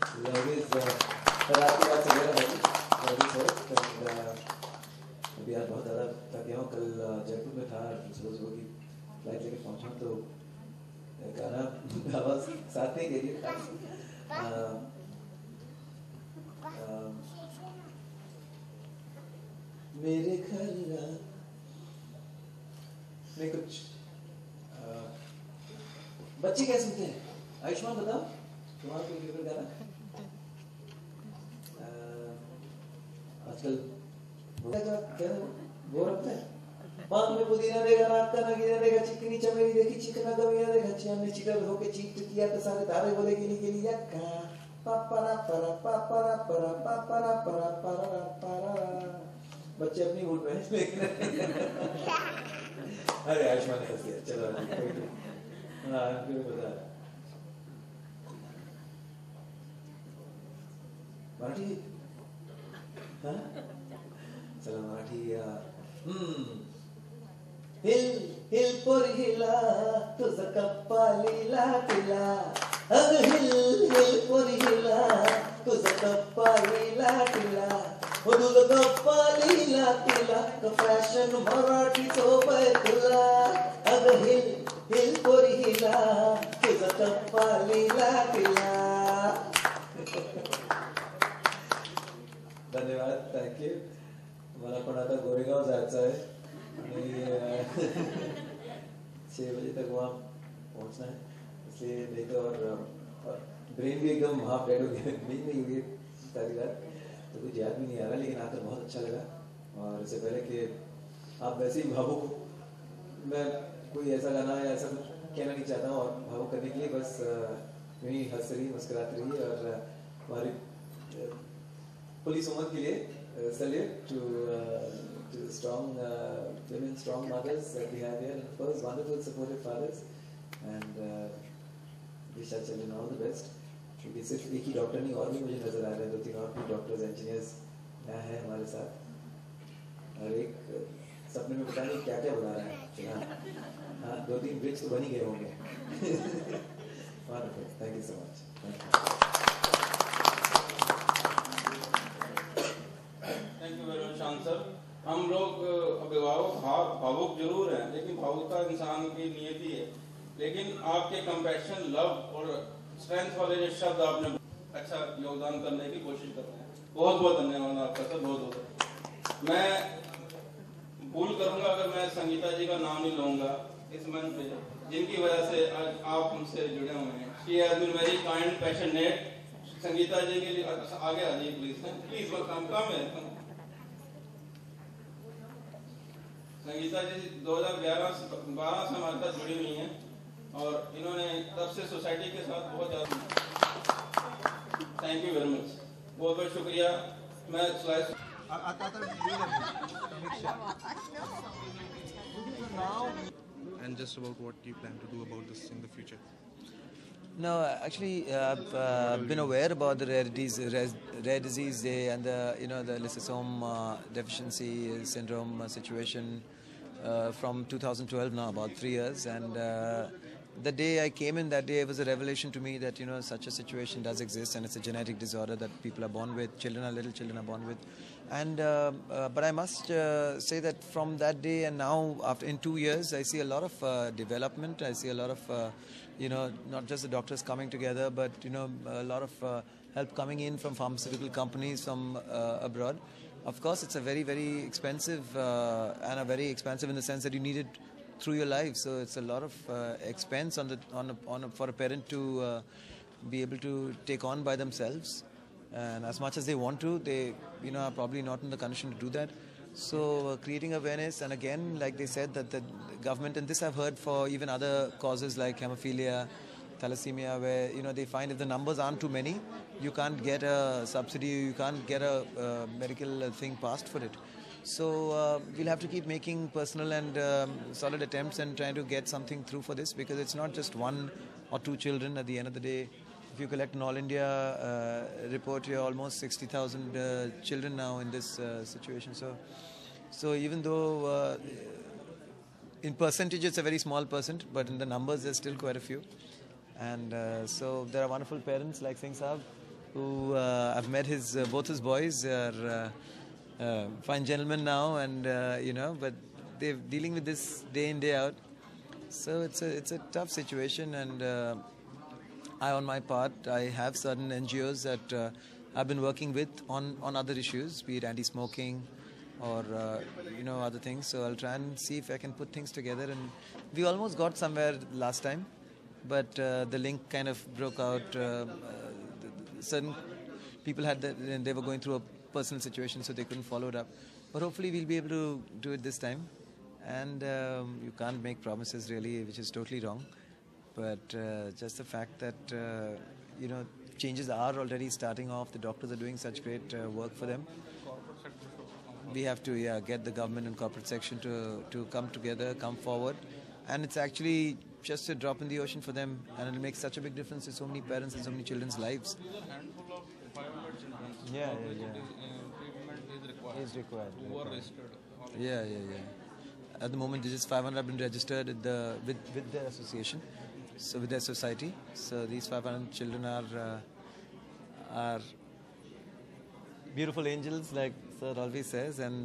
always रात की बात वगैरह होगी always work and अभी आज बहुत ज़्यादा थक गया हूँ कल जयपुर में था सुबह सुबह की फ्लाइट लेके पहुँचा तो गाना आवाज़ साथ नहीं के लिए खास मेरे घर में कुछ बच्चे क्या सुनते हैं आयुष्मान बताओ तुम्हारा कोई फेवरेट गाना आजकल क्या वो रखते हैं पान में पुदीना देगा रात का नगीना देगा चिकनी चमेली देखी चिकना गमीना देखा चिया ने चिकन होके चीट किया तो सारे तारे बोले के लिए यक्का पापरा परा पापरा परा पापरा परा परा परा बच्चे अपनी मूड में अरे आयुष्मान ने हंस दिया चलो हाँ फिर बता मराठी हाँ चलो मराठी हिल हिल पोर हिला तुझं कप्पालीला तिला अग हिल हिल पोर हिला तुझं कप्पालीला तिला हो तुझं कप्पालीला तिला फॅशन मराठी सोबत तुला अग हिल हिल पोर हिला तुझं कप्पालीला तिला धन्यवाद थँक्यू मला पण आता गोरेगाव जायचं आहे आणि 6 बजे तक वहाँ पहुँचना है इसलिए नहीं तो और ब्रेन भी एकदम हाफ डेड हो गया नींद नहीं हुई सारी रात तो कुछ याद भी नहीं आ रहा लेकिन आकर बहुत अच्छा लगा और इससे पहले कि आप वैसे ही भावुक मैं कोई ऐसा गाना या ऐसा कुछ कहना नहीं चाहता हूँ और भावुक करने के लिए बस मेरी हंस रही मुस्कुराती रही और हमारी पुलिस उम्मत के लिए salute to the strong women, strong mothers that we have here, and of course wonderful supportive fathers, and wish our children all the best. क्योंकि सिर्फ एक ही डॉक्टर नहीं और भी मुझे नजर आ रहे हैं 2-3 और भी डॉक्टर्स इंजीनियर्स यहाँ हैं हमारे साथ और एक सपने में पता नहीं क्या क्या बना रहा है हाँ 2-3 ब्रिज तो बन ही गए होंगे wonderful, thank you so much. शान सर हम लोग अभिभावक भावुक जरूर हैं लेकिन भावुकता इंसान की नियति है लेकिन आपके कंपैशन लव और स्ट्रेंथ वाले जो शब्द आपने अच्छा योगदान करने की कोशिश कर रहे हैं बहुत बहुत धन्यवाद आपका सर बहुत बहुत मैं भूल करूंगा अगर मैं संगीता जी का नाम नहीं लूंगा इस मंच पे जिनकी वजह से आज आप हमसे जुड़े हुए हैं she has been very kind passionate Sangeeta ji के लिए आगे आ जाइए प्लीज कम है संगीता जी 2011 से 12 से हमारे साथ जुड़ी हुई हैं और इन्होंने तब से सोसाइटी के साथ बहुत ज़्यादा थैंक यू वेरी मच बहुत बहुत शुक्रिया मैं slide and just about what you plan to do about this in the future. No, actually, I've been aware about the rare disease day and the the lysosome deficiency syndrome situation from 2012 now, about 3 years, and the day I came in, that day it was a revelation to me that such a situation does exist, and it's a genetic disorder that people are born with, little children are born with, and but I must say that from that day and now, in 2 years, I see a lot of development. I see a lot of not just the doctors coming together, but a lot of help coming in from pharmaceutical companies from abroad. Of course, it's a very, very expensive and a very expensive in the sense that you need it through your life. So it's a lot of expense for a parent to be able to take on by themselves. And as much as they want to, they are probably not in the condition to do that. So creating awareness, and again, like they said, that the government, and this I've heard for even other causes like hemophilia, thalassemia, where they find if the numbers aren't too many, you can't get a subsidy, you can't get a medical thing passed for it. So we'll have to keep making personal and solid attempts and trying to get something through for this, because it's not just 1 or 2 children. At the end of the day, if you collect an All India report, you're almost 60,000 children now in this situation. So even though in percentage it's a very small percent, but in the numbers there's still quite a few. And so there are wonderful parents like Singh Saab who I've met his both his boys are fine gentlemen now, and but they're dealing with this day in day out. So it's a tough situation, and on my part, I have certain NGOs that I've been working with on other issues, be it anti-smoking or other things. So I'll try and see if I can put things together, and we almost got somewhere last time, but the link kind of broke out. Certain people had that, and they were going through a personal situation, so they couldn't follow it up. But hopefully we'll be able to do it this time. And you can't make promises really, which is totally wrong. But just the fact that changes are already starting off. The doctors are doing such great work for them. We have to get the government and corporate section to come together, come forward, and it's actually just a drop in the ocean for them, and it'll make such a big difference to so many parents and so many children's lives. There is a handful of 500 children. Yeah. Treatment is required. Is required. Who are registered. Yeah. At the moment, this 500 have been registered with their association, so with their society. So these 500 children are beautiful angels, like Sir always says, and